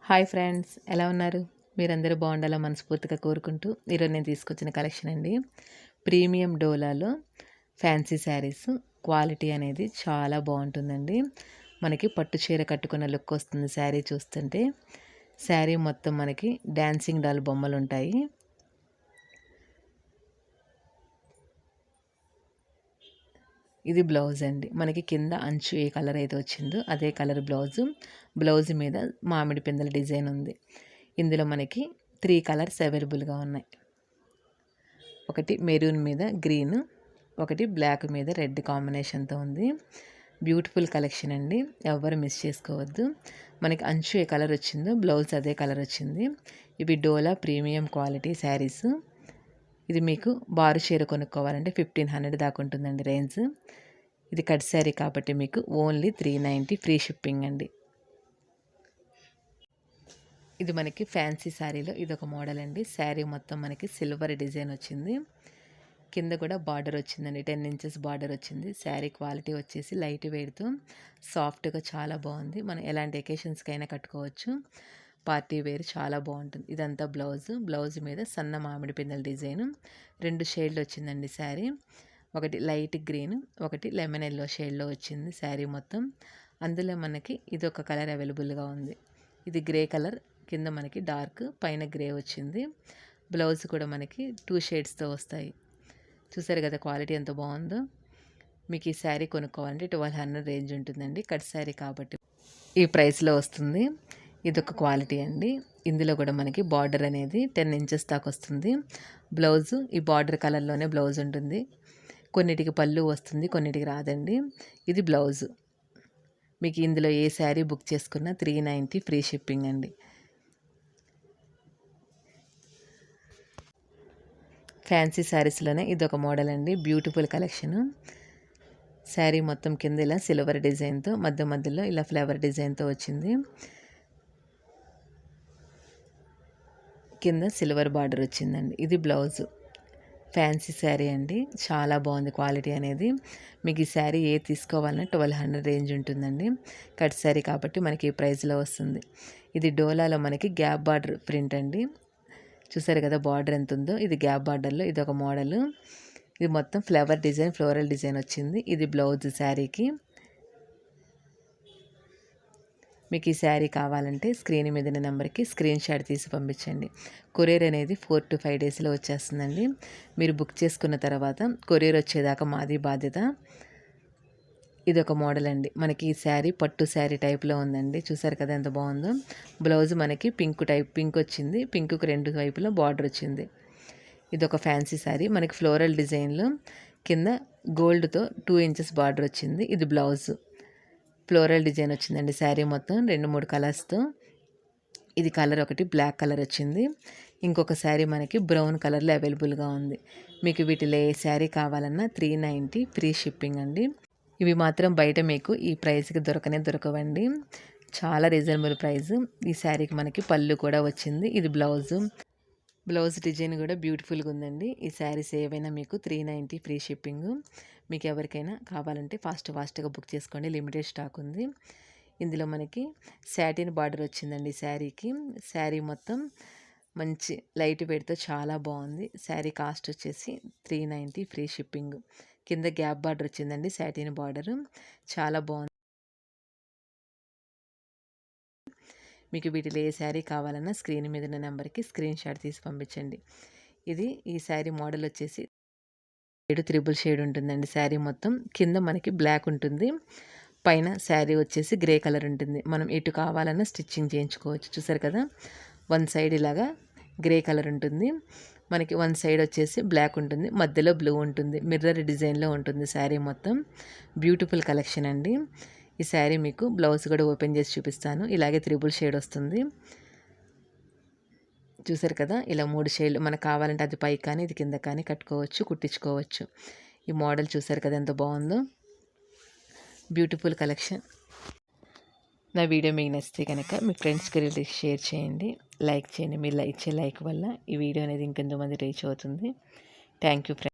Hi friends, ఎలా ఉన్నారు? మీరందరూ బాగుండాలా మనస్ఫూర్తిగా కోరుకుంటూ ఈరోజు నేను తీసుకొచ్చిన కలెక్షన్ అండి. ప్రీమియం డోలాలో ఫ్యాన్సీ శారీస్. క్వాలిటీ అనేది చాలా బాగుంటుందండి. మనకి పట్టు చీర కట్టుకున్న లుక్ వస్తుంది శారీ చూస్తుంటే. శారీ మొత్తం మనకి డాన్సింగ్ డాల్ బొమ్మలు ఉంటాయి. ఇది బ్లౌజ్ అండి. మనకి కింద అంచు ఏ కలర్ అయితే వచ్చిందో అదే కలర్ బ్లౌజ్ మీద మామిడి పిందెల డిజైన్ ఉంది. ఇందులో మనకి 3 కలర్స్ అవైలబుల్గా ఉన్నాయి. ఒకటి మెరూన్ మీద గ్రీన్, ఒకటి బ్లాక్ మీద రెడ్ కాంబినేషన్తో ఉంది. బ్యూటిఫుల్ కలెక్షన్ అండి, ఎవ్వరు మిస్ చేసుకోవద్దు. మనకి అంచు ఏ కలర్ వచ్చిందో బ్లౌజ్ అదే కలర్ వచ్చింది. ఇవి డోలా ప్రీమియం క్వాలిటీ శారీస్. ఇది మీకు బారు చీర కొనుక్కోవాలంటే 1500 దాకా ఉంటుందండి రేంజ్. ఇది కట్ శారీ కాబట్టి మీకు ఓన్లీ 390 ఫ్రీ షిప్పింగ్ అండి. ఇది మనకి ఫ్యాన్సీ శారీలో ఇదొక మోడల్ అండి. శారీ మొత్తం మనకి సిల్వర్ డిజైన్ వచ్చింది. కింద కూడా బార్డర్ వచ్చిందండి, 10 ఇంచెస్ బార్డర్ వచ్చింది. శారీ క్వాలిటీ వచ్చేసి లైట్ వెయిట్తో సాఫ్ట్గా చాలా బాగుంది. మనం ఎలాంటి ఎకేషన్స్కైనా కట్టుకోవచ్చు. పార్టీ వేర్ చాలా బాగుంటుంది. ఇదంతా బ్లౌజ్ మీద సన్న మామిడి పిందెల డిజైన్. 2 షేడ్లు వచ్చిందండి శారీ. ఒకటి లైట్ గ్రీన్, ఒకటి లెమన్ ఎల్లో షేడ్లో వచ్చింది శారీ మొత్తం. అందులో మనకి ఇది ఒక కలర్ అవైలబుల్గా ఉంది. ఇది గ్రే కలర్, కింద మనకి డార్క్, పైన గ్రే వచ్చింది. బ్లౌజ్ కూడా మనకి 2 షేడ్స్తో వస్తాయి. చూసారు కదా క్వాలిటీ ఎంత బాగుందో. మీకు ఈ శారీ కొనుక్కోవాలంటే 1200 రేంజ్ ఉంటుందండి. కట్ శారీ కాబట్టి ఈ ప్రైస్లో వస్తుంది. ఇదొక క్వాలిటీ అండి. ఇందులో కూడా మనకి బార్డర్ అనేది 10 ఇంచెస్ దాకా వస్తుంది. బ్లౌజ్ ఈ బార్డర్ కలర్లోనే బ్లౌజ్ ఉంటుంది. కొన్నిటికి పళ్ళు వస్తుంది, కొన్నిటికి రాదండి. ఇది బ్లౌజ్. మీకు ఇందులో ఏ శారీ బుక్ చేసుకున్నా 390 ఫ్రీ షిప్పింగ్ అండి. ఫ్యాన్సీ శారీస్లోనే ఇదొక మోడల్ అండి. Beautiful collection. శారీ మొత్తం కింద ఇలా సిల్వర్ డిజైన్తో, మధ్యలో ఇలా ఫ్లవర్ డిజైన్తో వచ్చింది. కింద సిల్వర్ బార్డర్ వచ్చిందండి. ఇది బ్లౌజ్. ఫ్యాన్సీ శారీ అండి, చాలా బాగుంది క్వాలిటీ అనేది. మీకు ఈ శారీ ఏ తీసుకోవాలన్నా 1200 రేంజ్ ఉంటుందండి. కట్ శారీ కాబట్టి మనకి ఈ ప్రైస్లో వస్తుంది. ఇది డోలాలో మనకి గ్యాప్ బార్డర్ ప్రింట్ అండి. చూసారు కదా బార్డర్ ఎంత ఉందో. ఇది గ్యాప్ బార్డర్లో ఇది ఒక మోడల్. ఇది మొత్తం ఫ్లోరల్ డిజైన్ వచ్చింది. ఇది బ్లౌజ్ శారీకి. మీకు ఈ శారీ కావాలంటే స్క్రీన్ మీద నెంబర్కి స్క్రీన్ షాట్ తీసి పంపించండి. కొరియర్ అనేది 4 to 5 డేస్లో వచ్చేస్తుందండి. మీరు బుక్ చేసుకున్న తర్వాత కొరియర్ వచ్చేదాకా మాది బాధ్యత. ఇదొక మోడల్ అండి. మనకి ఈ శారీ పట్టు శారీ టైప్లో ఉందండి. చూసారు కదా ఎంత బాగుందో. బ్లౌజ్ మనకి పింక్ వచ్చింది. పింక్కి 2 వైపులా బార్డర్ వచ్చింది. ఇదొక ఫ్యాన్సీ శారీ. మనకి ఫ్లోరల్ డిజైన్లో కింద గోల్డ్తో 2 ఇంచెస్ బార్డర్ వచ్చింది. ఇది బ్లౌజ్. ఫ్లోరల్ డిజైన్ వచ్చిందండి శారీ మొత్తం 2-3 కలర్స్తో. ఇది కలర్ ఒకటి బ్లాక్ కలర్ వచ్చింది. ఇంకొక శారీ మనకి బ్రౌన్ కలర్లో అవైలబుల్గా ఉంది. మీకు వీటిలో ఏ శారీ కావాలన్నా 390 ఫ్రీ షిప్పింగ్ అండి. ఇవి మాత్రం బయట మీకు ఈ ప్రైస్కి దొరకవండి. చాలా రీజనబుల్ ప్రైస్. ఈ శారీకి మనకి పళ్ళు కూడా వచ్చింది. ఇది బ్లౌజ్ డిజైన్ కూడా బ్యూటిఫుల్గా ఉందండి. ఈ శారీస్ ఏవైనా మీకు 390 ఫ్రీ షిప్పింగ్. మీకు ఎవరికైనా కావాలంటే ఫాస్ట్గా బుక్ చేసుకోండి, లిమిటెడ్ స్టాక్ ఉంది. ఇందులో మనకి సాటిన్ బార్డర్ వచ్చిందండి శారీకి. శారీ మొత్తం మంచి లైట్ వెయిట్తో చాలా బాగుంది. శారీ కాస్ట్ వచ్చేసి 390 ఫ్రీ షిప్పింగ్. కింద గ్యాప్ బార్డర్ వచ్చిందండి, సాటిన్ బార్డర్ చాలా బాగుంది. మీకు వీటిలో ఏ శారీ కావాలన్నా స్క్రీన్ మీద ఉన్న నెంబర్కి స్క్రీన్ షాట్ తీసి పంపించండి. ఈ శారీ మోడల్ వచ్చేసి 3 షేడ్ ఉంటుందండి శారీ మొత్తం. కింద మనకి బ్లాక్ ఉంటుంది, పైన శారీ వచ్చేసి గ్రే కలర్ ఉంటుంది. మనం ఎటు కావాలన్నా స్టిచ్చింగ్ చేయించుకోవచ్చు. చూసారు కదా, 1 సైడ్ ఇలాగా గ్రే కలర్ ఉంటుంది, మనకి 1 సైడ్ వచ్చేసి బ్లాక్ ఉంటుంది, మధ్యలో బ్లూ ఉంటుంది. మిర్రర్ డిజైన్లో ఉంటుంది శారీ మొత్తం. బ్యూటిఫుల్ కలెక్షన్ అండి. ఈ శారీ మీకు బ్లౌజ్ కూడా ఓపెన్ చేసి చూపిస్తాను. ఇలాగే 3 షేడ్ వస్తుంది. చూసారు కదా, ఇలా 3 షేడ్లు మనకు కావాలంటే అది పైకి కానీ ఇది కింద కానీ కట్టుకోవచ్చు, కుట్టించుకోవచ్చు. ఈ మోడల్ చూసారు కదా ఎంత బాగుందో. Beautiful collection. నా వీడియో మీకు నచ్చితే కనుక మీ ఫ్రెండ్స్కి షేర్ చేయండి, లైక్ చేయండి. మీరు ఇచ్చే లైక్ వల్ల ఈ వీడియో అనేది ఇంకెంతమంది రీచ్ అవుతుంది. Thank you friends.